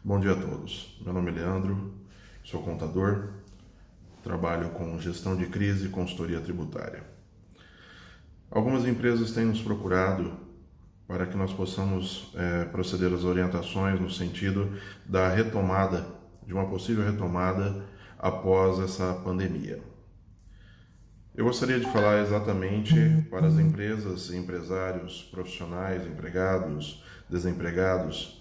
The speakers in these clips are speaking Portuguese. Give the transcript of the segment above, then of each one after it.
Bom dia a todos. Meu nome é Leandro, sou contador, trabalho com gestão de crise e consultoria tributária. Algumas empresas têm nos procurado para que nós possamos proceder às orientações no sentido da retomada, de uma possível retomada após essa pandemia. Eu gostaria de falar exatamente para as empresas, empresários, profissionais, empregados, desempregados,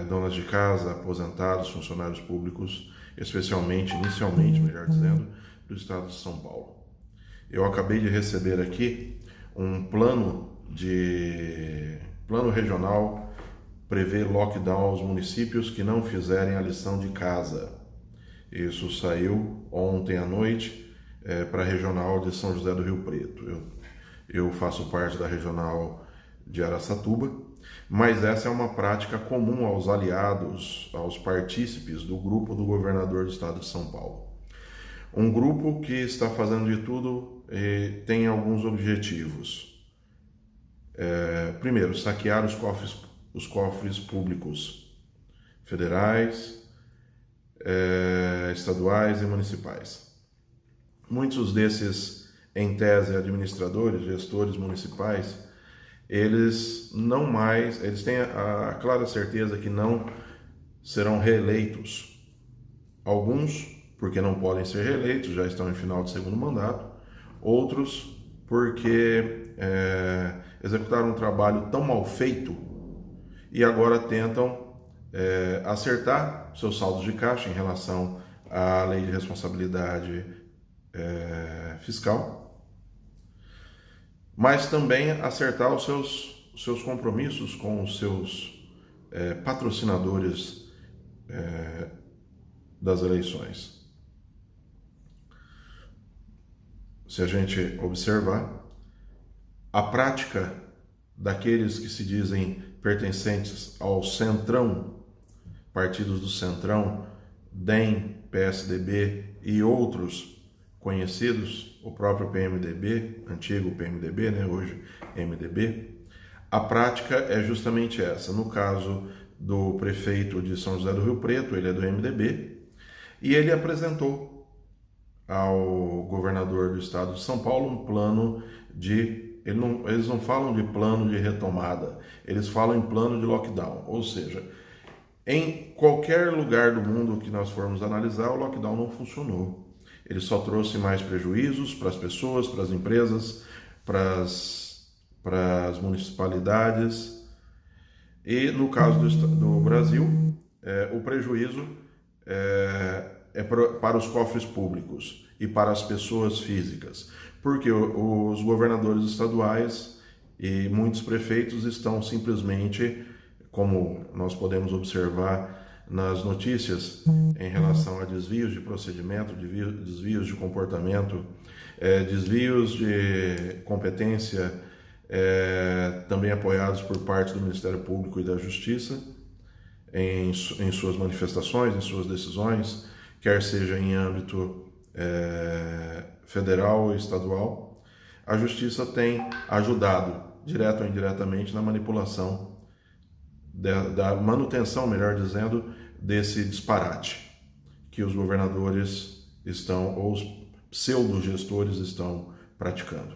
donas de casa, aposentados, funcionários públicos, inicialmente, melhor dizendo, do estado de São Paulo. Eu acabei de receber aqui um plano regional prevê lockdown aos municípios que não fizerem a lição de casa. Isso saiu ontem à noite para a regional de São José do Rio Preto. Eu faço parte da regional de Araçatuba, mas essa é uma prática comum aos aliados, aos partícipes do grupo do governador do estado de São Paulo. Um grupo que está fazendo de tudo e tem alguns objetivos. Primeiro, saquear os cofres públicos federais, estaduais e municipais. Muitos desses, em tese, administradores, gestores municipais, eles têm a clara certeza que não serão reeleitos. Alguns, porque não podem ser reeleitos, já estão em final de segundo mandato. Outros, porque executaram um trabalho tão mal feito e agora tentam acertar seus saldos de caixa em relação à lei de responsabilidade fiscal, mas também acertar os seus compromissos com os seus patrocinadores das eleições. Se a gente observar, a prática daqueles que se dizem pertencentes ao Centrão, partidos do Centrão, DEM, PSDB e outros conhecidos, o próprio PMDB, antigo PMDB, hoje MDB, a prática é justamente essa. No caso do prefeito de São José do Rio Preto, ele é do MDB, e ele apresentou ao governador do estado de São Paulo um plano eles não falam de plano de retomada, eles falam em plano de lockdown, ou seja, em qualquer lugar do mundo que nós formos analisar, o lockdown não funcionou. Ele só trouxe mais prejuízos para as pessoas, para as empresas, para as municipalidades. E no caso do Brasil, o prejuízo é para os cofres públicos e para as pessoas físicas, porque os governadores estaduais e muitos prefeitos estão simplesmente, como nós podemos observar nas notícias, em relação a desvios de procedimento, desvios de comportamento, desvios de competência, também apoiados por parte do Ministério Público e da Justiça, em suas manifestações, em suas decisões, quer seja em âmbito federal ou estadual. A Justiça tem ajudado, direto ou indiretamente, na manipulação da manutenção, melhor dizendo, desse disparate que os governadores ou os pseudo-gestores estão praticando.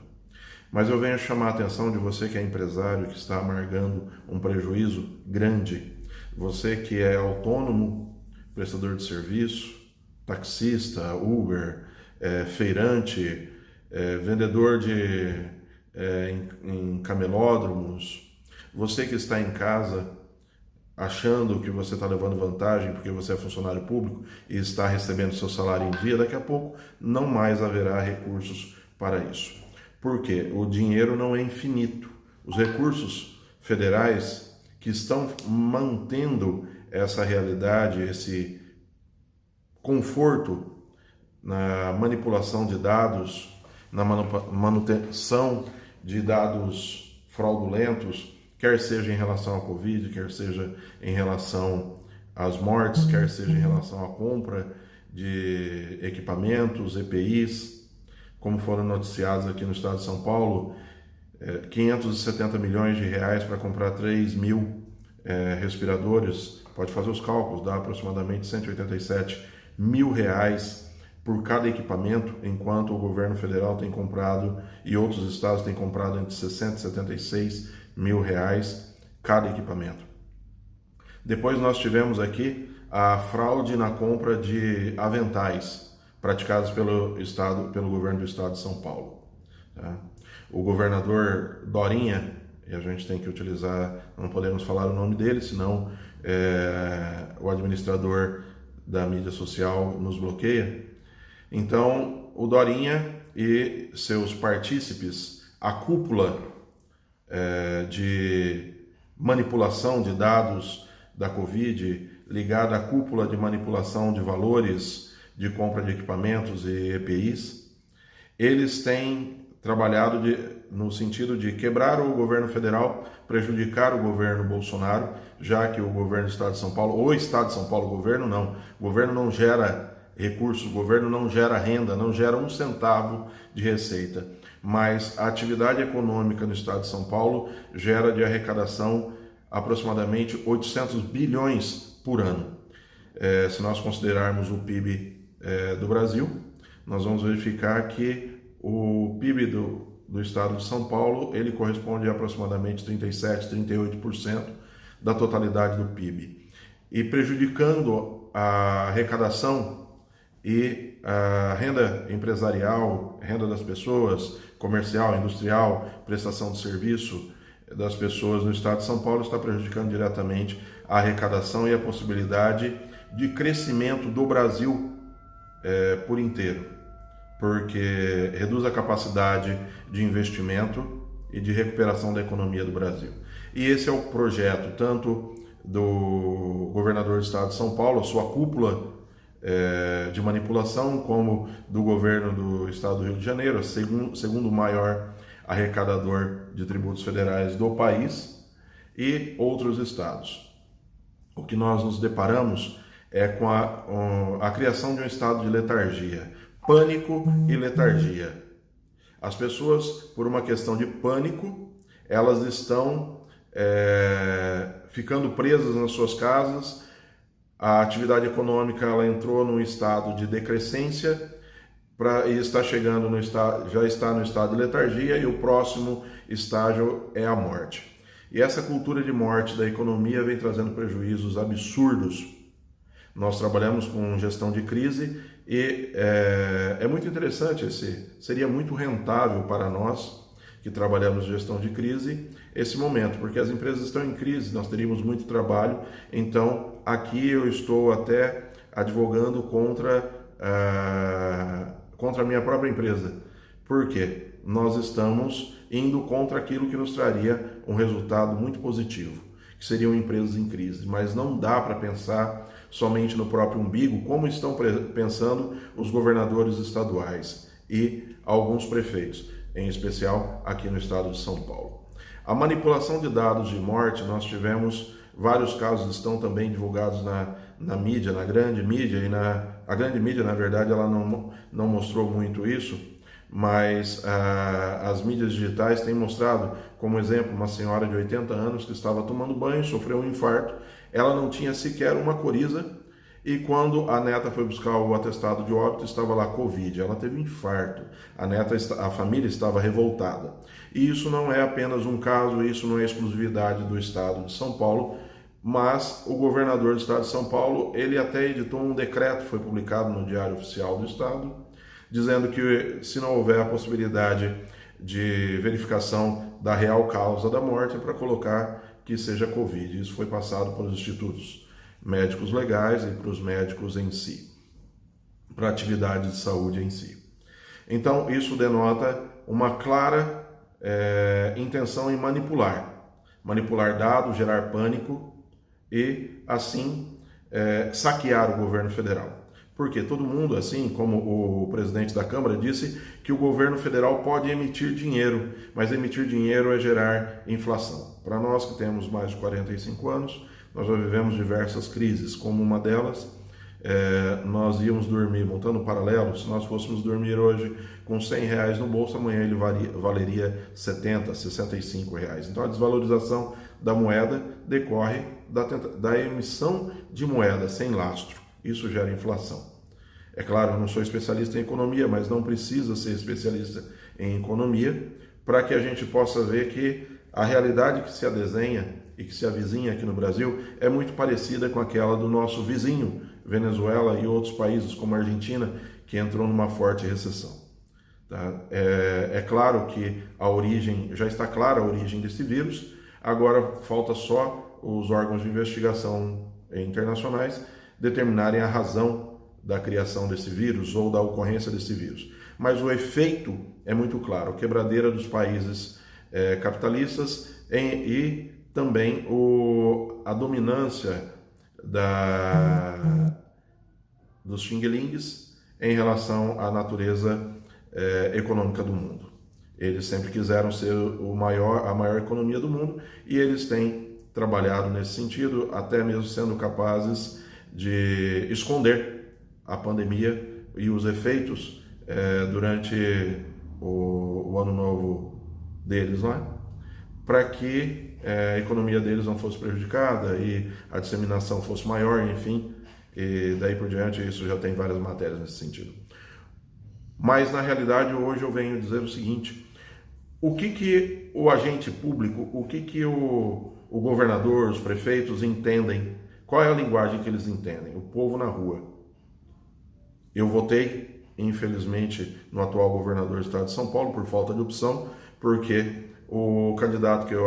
Mas eu venho chamar a atenção de você que é empresário, que está amargando um prejuízo grande, você que é autônomo, prestador de serviço, taxista, Uber, feirante, vendedor em camelódromos, você que está em casa achando que você está levando vantagem porque você é funcionário público e está recebendo seu salário em dia, daqui a pouco não mais haverá recursos para isso. Porque o dinheiro não é infinito. Os recursos federais que estão mantendo essa realidade, esse conforto na manipulação de dados, na manutenção de dados fraudulentos, quer seja em relação à Covid, quer seja em relação às mortes, quer seja em relação à compra de equipamentos, EPIs, como foram noticiados aqui no estado de São Paulo, 570 milhões de reais para comprar 3 mil respiradores, pode fazer os cálculos, dá aproximadamente R$ 187 mil por cada equipamento, enquanto o governo federal tem comprado e outros estados têm comprado entre 60 e 76 mil cada equipamento. Depois nós tivemos aqui a fraude na compra de aventais praticados pelo governo do estado de São Paulo. Tá? O governador Dorinha, e a gente tem que utilizar, não podemos falar o nome dele, senão o administrador da mídia social nos bloqueia. Então, o Dorinha e seus partícipes, a cúpula de manipulação de dados da Covid, ligada à cúpula de manipulação de valores de compra de equipamentos e EPIs, eles têm trabalhado no sentido de quebrar o governo federal, prejudicar o governo Bolsonaro, já que o governo do estado de São Paulo, ou estado de São Paulo, o governo não gera recursos, o governo não gera renda, não gera um centavo de receita, mas a atividade econômica no estado de São Paulo gera de arrecadação aproximadamente 800 bilhões por ano. Se nós considerarmos o PIB do Brasil, nós vamos verificar que o PIB do estado de São Paulo, ele corresponde a aproximadamente 37%, 38% da totalidade do PIB. E prejudicando a arrecadação e a renda empresarial, renda das pessoas, comercial, industrial, prestação de serviço das pessoas no estado de São Paulo, está prejudicando diretamente a arrecadação e a possibilidade de crescimento do Brasil por inteiro, porque reduz a capacidade de investimento e de recuperação da economia do Brasil. E esse é o projeto tanto do governador do estado de São Paulo, a sua cúpula de manipulação, como do governo do estado do Rio de Janeiro, segundo maior arrecadador de tributos federais do país, e outros estados. O que nós nos deparamos é com a criação de um estado de letargia, pânico e letargia. As pessoas, por uma questão de pânico, elas estão ficando presas nas suas casas. A atividade econômica ela entrou num estado de decrescência e está chegando já está no estado de letargia, e o próximo estágio é a morte. E essa cultura de morte da economia vem trazendo prejuízos absurdos. Nós trabalhamos com gestão de crise e é muito interessante, seria muito rentável para nós que trabalhamos em gestão de crise esse momento, porque as empresas estão em crise, nós teríamos muito trabalho. Então aqui eu estou até advogando contra a minha própria empresa, porque nós estamos indo contra aquilo que nos traria um resultado muito positivo, que seriam empresas em crise. Mas não dá para pensar somente no próprio umbigo, como estão pensando os governadores estaduais e alguns prefeitos, em especial aqui no estado de São Paulo. A manipulação de dados de morte, nós tivemos vários casos, estão também divulgados na mídia, na grande mídia, e a grande mídia, na verdade, ela não mostrou muito isso, mas as mídias digitais têm mostrado, como exemplo, uma senhora de 80 anos que estava tomando banho, sofreu um infarto, ela não tinha sequer uma coriza, e quando a neta foi buscar o atestado de óbito, estava lá Covid, ela teve um infarto, a família estava revoltada. E isso não é apenas um caso, isso não é exclusividade do estado de São Paulo, mas o governador do estado de São Paulo, ele até editou um decreto, foi publicado no Diário Oficial do Estado, dizendo que se não houver a possibilidade de verificação da real causa da morte, é para colocar que seja Covid. Isso foi passado para os institutos médicos legais e para os médicos em si, para a atividade de saúde em si. Então, isso denota uma clara intenção em manipular dados, gerar pânico e, assim, saquear o governo federal. Porque todo mundo, assim como o presidente da Câmara disse, que o governo federal pode emitir dinheiro, mas emitir dinheiro é gerar inflação. Para nós que temos mais de 45 anos, nós já vivemos diversas crises, como uma delas, nós íamos dormir, montando um paralelo, se nós fôssemos dormir hoje com R$100 no bolso, amanhã ele valeria R$70, R$65. Então a desvalorização da moeda decorre da emissão de moeda sem lastro. Isso gera inflação. É claro, eu não sou especialista em economia, mas não precisa ser especialista em economia para que a gente possa ver que a realidade que se adesenha e que se avizinha aqui no Brasil é muito parecida com aquela do nosso vizinho, Venezuela e outros países como a Argentina, que entrou numa forte recessão. Tá? É claro que já está clara a origem desse vírus, agora falta só os órgãos de investigação internacionais determinarem a razão da criação desse vírus ou da ocorrência desse vírus. Mas o efeito é muito claro, quebradeira dos países capitalistas e também a dominância dos xing-lings em relação à natureza econômica do mundo. Eles sempre quiseram ser a maior economia do mundo e eles têm trabalhado nesse sentido, até mesmo sendo capazes de esconder a pandemia e os efeitos durante o ano novo deles lá, para que a economia deles não fosse prejudicada e a disseminação fosse maior, enfim, e daí por diante isso já tem várias matérias nesse sentido. Mas na realidade hoje eu venho dizer o seguinte: o que o agente público, o que o governador, os prefeitos entendem, qual é a linguagem que eles entendem? O povo na rua. Eu votei, infelizmente, no atual governador do estado de São Paulo por falta de opção, porque o candidato que eu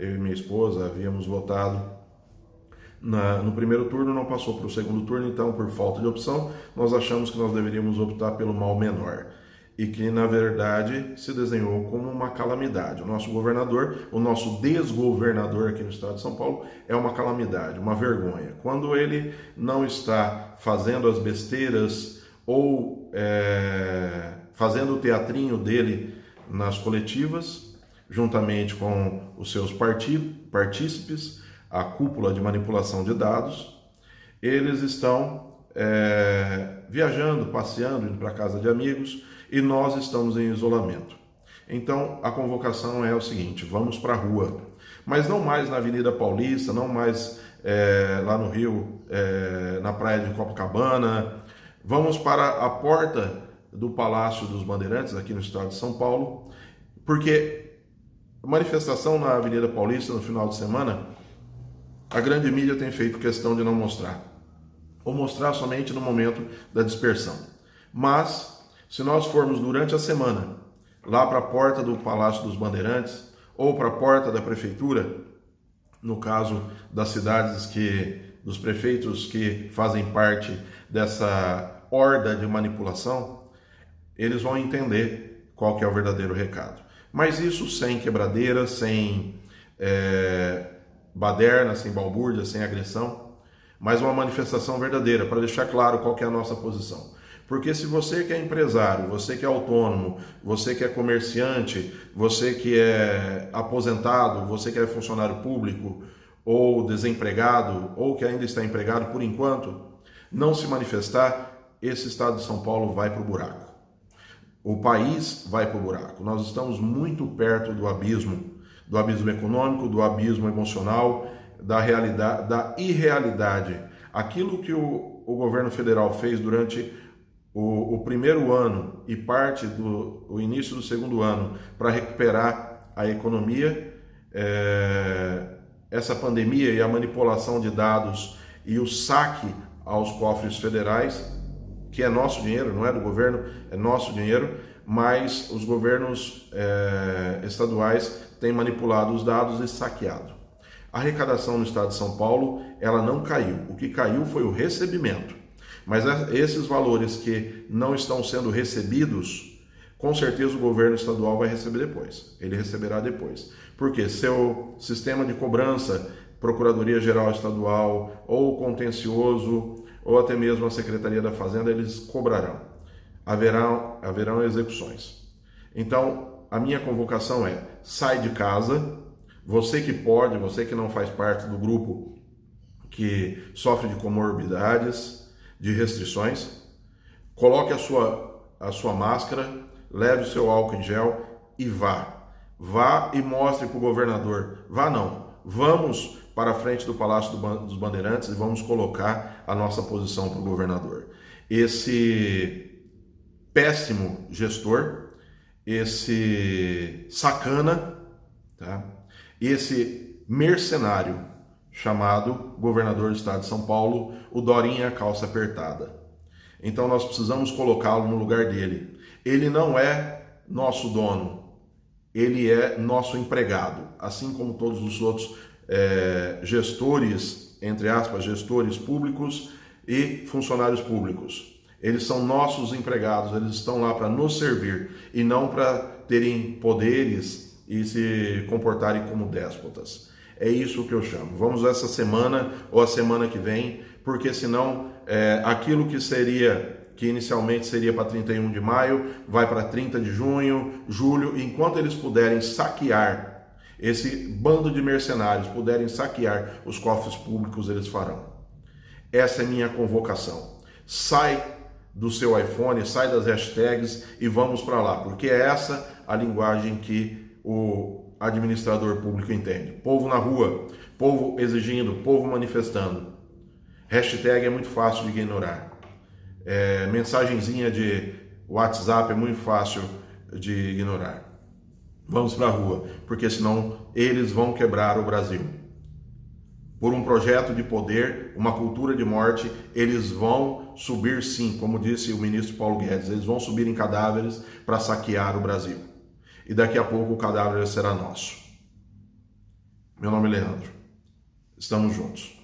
e minha esposa havíamos votado no primeiro turno não passou para o segundo turno, então por falta de opção nós achamos que nós deveríamos optar pelo mal menor e que na verdade se desenhou como uma calamidade. O nosso governador, o nosso desgovernador aqui no estado de São Paulo é uma calamidade, uma vergonha. Quando ele não está fazendo as besteiras ou fazendo o teatrinho dele nas coletivas, juntamente com os seus partícipes, a cúpula de manipulação de dados, eles estão viajando, passeando, indo para casa de amigos e nós estamos em isolamento. Então a convocação é o seguinte: vamos para a rua, mas não mais na Avenida Paulista, não mais lá no Rio, na praia de Copacabana, vamos para a porta do Palácio dos Bandeirantes, aqui no estado de São Paulo, porque a manifestação na Avenida Paulista no final de semana, a grande mídia tem feito questão de não mostrar, ou mostrar somente no momento da dispersão. Mas, se nós formos durante a semana lá para a porta do Palácio dos Bandeirantes, ou para a porta da prefeitura, no caso das cidades dos prefeitos que fazem parte dessa horda de manipulação, eles vão entender qual que é o verdadeiro recado. Mas isso sem quebradeira, sem baderna, sem balbúrdia, sem agressão, mas uma manifestação verdadeira, para deixar claro qual que é a nossa posição. Porque se você que é empresário, você que é autônomo, você que é comerciante, você que é aposentado, você que é funcionário público, ou desempregado, ou que ainda está empregado por enquanto, não se manifestar, esse estado de São Paulo vai para o buraco. O país vai para o buraco. Nós estamos muito perto do abismo econômico, do abismo emocional, da realidade, da irrealidade. Aquilo que o governo federal fez durante o primeiro ano e parte do início do segundo ano para recuperar a economia, essa pandemia e a manipulação de dados e o saque aos cofres federais, que é nosso dinheiro, não é do governo, é nosso dinheiro, mas os governos estaduais têm manipulado os dados e saqueado. A arrecadação no estado de São Paulo, ela não caiu. O que caiu foi o recebimento. Mas esses valores que não estão sendo recebidos, com certeza o governo estadual vai receber depois. Ele receberá depois. Porque seu sistema de cobrança, Procuradoria-Geral Estadual, ou contencioso, ou até mesmo a Secretaria da Fazenda, eles cobrarão. Haverão execuções. Então, a minha convocação é: sai de casa, você que pode, você que não faz parte do grupo que sofre de comorbidades, de restrições, coloque a sua máscara, leve o seu álcool em gel e vá. Vá e mostre para o governador. Vá não. Vamos para a frente do Palácio dos Bandeirantes e vamos colocar a nossa posição para o governador. Esse péssimo gestor, esse sacana, tá? Esse mercenário chamado governador do estado de São Paulo, o Dorinha Calça Apertada. Então nós precisamos colocá-lo no lugar dele. Ele não é nosso dono, ele é nosso empregado, assim como todos os outros gestores, entre aspas, gestores públicos e funcionários públicos. Eles são nossos empregados, eles estão lá para nos servir e não para terem poderes e se comportarem como déspotas. É isso que eu chamo. Vamos essa semana ou a semana que vem, porque senão aquilo que inicialmente seria para 31 de maio, vai para 30 de junho, julho, e enquanto eles puderem saquear, esse bando de mercenários puderem saquear os cofres públicos, eles farão. Essa é minha convocação. Sai do seu iPhone, sai das hashtags e vamos para lá, porque é essa a linguagem que o administrador público entende. Povo na rua, povo exigindo, povo manifestando. Hashtag é muito fácil de ignorar. Mensagenzinha de WhatsApp é muito fácil de ignorar. Vamos para a rua, porque senão eles vão quebrar o Brasil. Por um projeto de poder, uma cultura de morte, eles vão subir sim, como disse o ministro Paulo Guedes, eles vão subir em cadáveres para saquear o Brasil. E daqui a pouco o cadáver será nosso. Meu nome é Leandro. Estamos juntos.